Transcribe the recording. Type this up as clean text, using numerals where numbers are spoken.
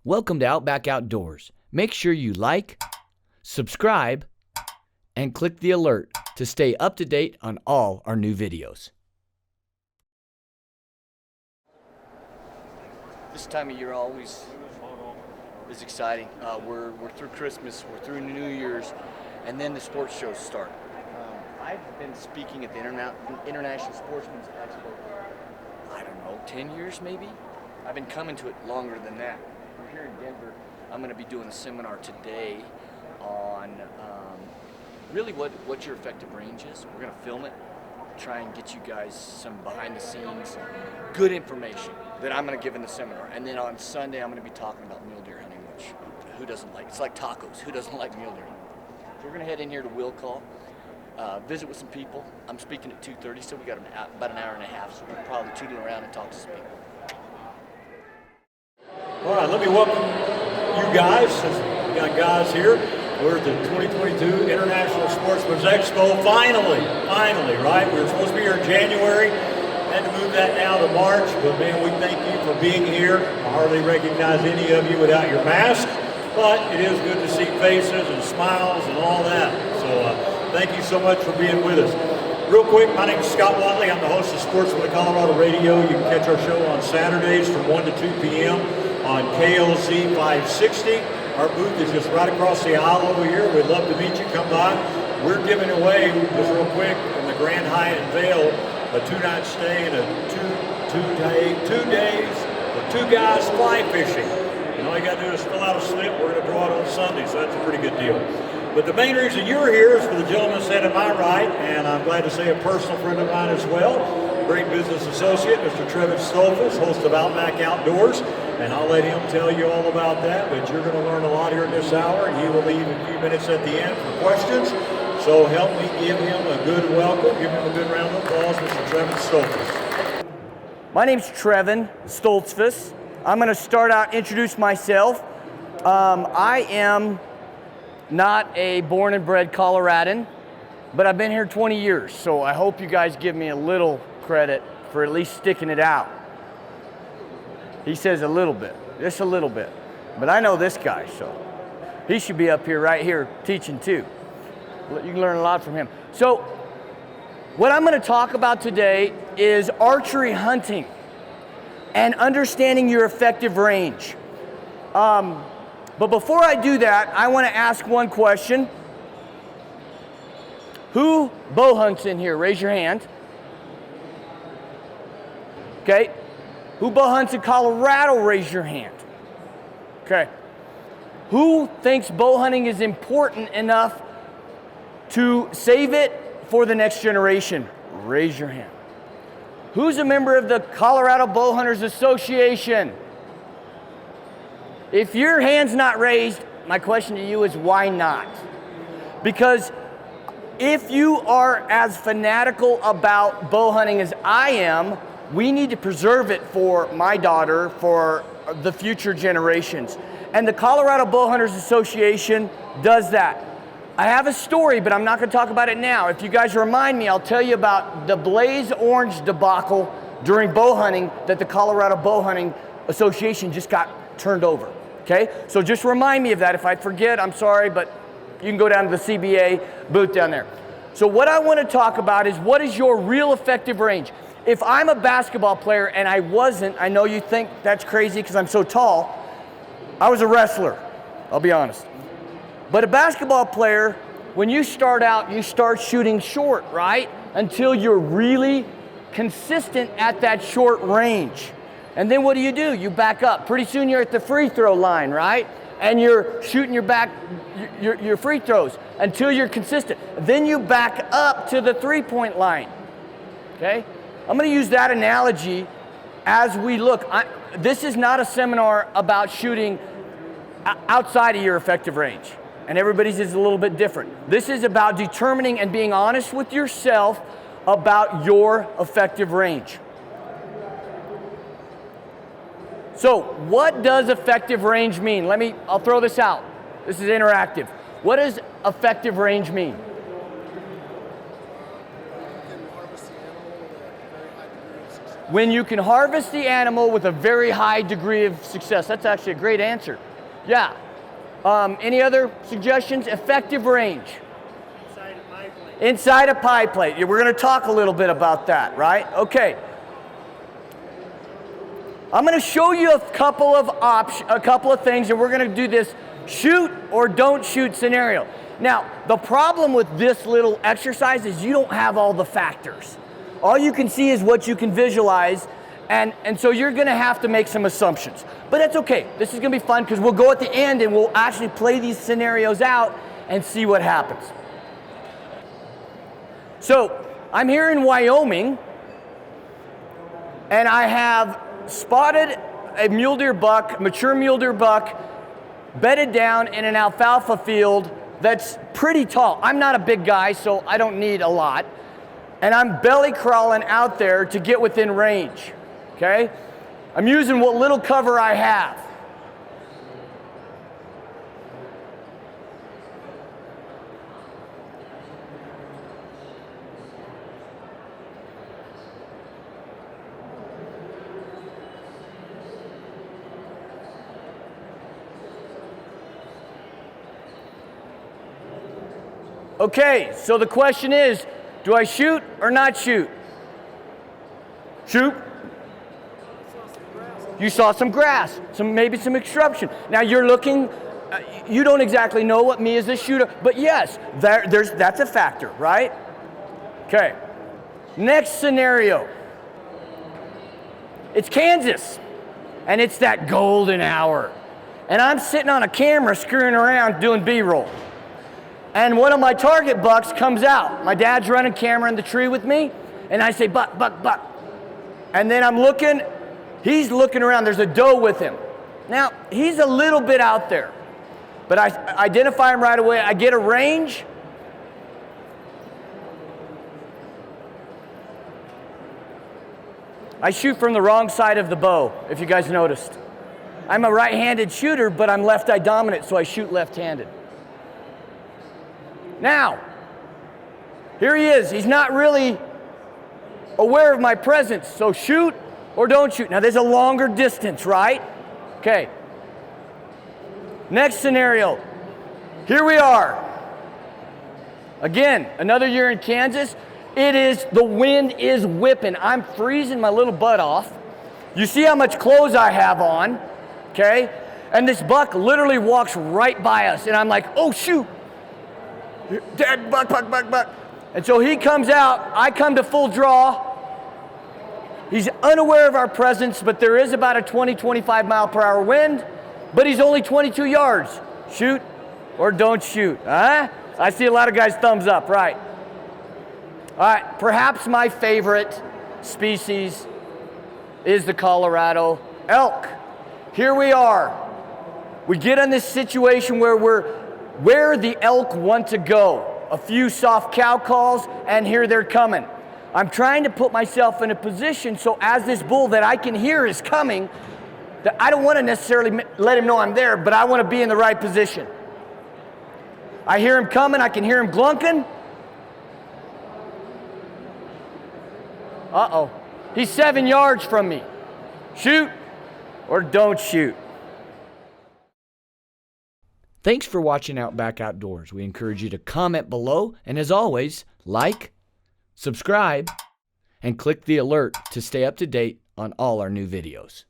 Welcome to Outback Outdoors. Make sure you like, subscribe, and click the alert to stay up to date on all our new videos. This time of year always is exciting. We're through Christmas, we're through New Year's, and then the sports shows start. I've been speaking at the International Sportsmen's Expo, I don't know, 10 years maybe? I've been coming to it longer than that. We're here in Denver. I'm going to be doing a seminar today on really what your effective range is. We're going to film it, try and get you guys some behind the scenes, good information that I'm going to give in the seminar. And then on Sunday, I'm going to be talking about mule deer hunting, which who doesn't like? It's like tacos. Who doesn't like mule deer hunting? So we're going to head in here to Will Call, visit with some people. I'm speaking at 2:30, so we got about an hour and a half, so we'll probably tootle around and talk to some people. All right, let me welcome you guys. We got guys here. We're at the 2022 International Sportsmen's Expo. Finally, right? We were supposed to be here in January. Had to move that now to March. But man, we thank you for being here. I hardly recognize any of you without your mask. But it is good to see faces and smiles and all that. So thank you so much for being with us. Real quick, my name is Scott Watley. I'm the host of Sportsmen of Colorado Radio. You can catch our show on Saturdays from 1 to 2 p.m. on KLZ 560. Our booth is just right across the aisle over here. We'd love to meet you. Come by. We're giving away, just real quick, from the Grand Hyatt in Vail, a 2-night stay and a two days for 2 guys fly fishing. And all you got to do is fill out a slip. We're going to draw it on Sunday, so that's a pretty good deal. But the main reason you're here is for the gentleman sitting at my right, and I'm glad to say a personal friend of mine as well, great business associate, Mr. Trevon Stoltzfus, host of Outback Outdoors, and I'll let him tell you all about that, but you're going to learn a lot here in this hour, and he will leave a few minutes at the end for questions. So help me give him a good welcome, give him a good round of applause, Mr. Trevon Stoltzfus. My name's Trevon Stoltzfus. I'm going to start out, introduce myself. I am not a born and bred Coloradan, but I've been here 20 years, so I hope you guys give me a little credit for at least sticking it out. He says a little bit, just a little bit. But I know this guy, so he should be up here, right here, teaching too. You can learn a lot from him. So what I'm going to talk about today is archery hunting and understanding your effective range. But before I do that, I want to ask one question. Who bow hunts in here? Raise your hand. Okay. Who bow hunts in Colorado? Raise your hand. Okay. Who thinks bow hunting is important enough to save it for the next generation? Raise your hand. Who's a member of the Colorado Bow Hunters Association? If your hand's not raised, my question to you is why not? Because if you are as fanatical about bow hunting as I am, we need to preserve it for my daughter, for the future generations. And the Colorado Bow Hunters Association does that. I have a story, but I'm not going to talk about it now. If you guys remind me, I'll tell you about the Blaze Orange debacle during bow hunting that the Colorado Bow Hunting Association just got turned over. Okay? So just remind me of that. If I forget, I'm sorry, but you can go down to the CBA booth down there. So what I want to talk about is what is your real effective range? If I'm a basketball player and I wasn't, I know you think that's crazy because I'm so tall. I was a wrestler, I'll be honest. But a basketball player, when you start out, you start shooting short, right? Until you're really consistent at that short range. And then what do? You back up. Pretty soon you're at the free throw line, right? And you're shooting your free throws until you're consistent. Then you back up to the three-point line, okay? I'm going to use that analogy as we look. This is not a seminar about shooting outside of your effective range, and everybody's is a little bit different. This is about determining and being honest with yourself about your effective range. So what does effective range mean? I'll throw this out. This is interactive. What does effective range mean? when you can harvest the animal with a very high degree of success. That's actually a great answer. Yeah. Any other suggestions? Effective range. Inside a pie plate. Inside a pie plate. Yeah, we're going to talk a little bit about that, right? Okay. I'm going to show you a couple of things, and we're going to do this shoot or don't shoot scenario. Now, the problem with this little exercise is you don't have all the factors. All you can see is what you can visualize, and so you're going to have to make some assumptions. But that's okay. This is going to be fun because we'll go at the end and we'll actually play these scenarios out and see what happens. So, I'm here in Wyoming, and I have spotted a mule deer buck, mature mule deer buck, bedded down in an alfalfa field that's pretty tall. I'm not a big guy, so I don't need a lot. And I'm belly crawling out there to get within range, okay? I'm using what little cover I have. Okay, so the question is, do I shoot or not shoot? Shoot. You saw some grass, maybe some obstruction. Now you're looking, you don't exactly know what me as a shooter, but yes, that's a factor, right? Okay, next scenario. It's Kansas, and it's that golden hour. And I'm sitting on a camera screwing around doing B-roll. And one of my target bucks comes out. My dad's running camera in the tree with me, and I say, buck, buck, buck. And then I'm looking, he's looking around, there's a doe with him. Now, he's a little bit out there, but I identify him right away. I get a range. I shoot from the wrong side of the bow, if you guys noticed. I'm a right-handed shooter, but I'm left-eye dominant, so I shoot left-handed. Now, here he is. He's not really aware of my presence, so shoot or don't shoot. Now, there's a longer distance, right? Okay. Next scenario. Here we are. Again, another year in Kansas. The wind is whipping. I'm freezing my little butt off. You see how much clothes I have on, okay? And this buck literally walks right by us, and I'm like, oh, shoot. Dad, buck, buck, buck, buck. And so he comes out, I come to full draw. He's unaware of our presence, but there is about a 20, 25 mile per hour wind, but he's only 22 yards. Shoot or don't shoot, huh? I see a lot of guys thumbs up, right? All right, perhaps my favorite species is the Colorado elk. Here we are. We get in this situation where the elk want to go. A few soft cow calls, and here they're coming. I'm trying to put myself in a position so as this bull that I can hear is coming, that I don't want to necessarily let him know I'm there, but I want to be in the right position. I hear him coming, I can hear him glunking. Uh-oh, he's 7 yards from me. Shoot or don't shoot. Thanks for watching Outback Outdoors. We encourage you to comment below, and as always, like, subscribe, and click the alert to stay up to date on all our new videos.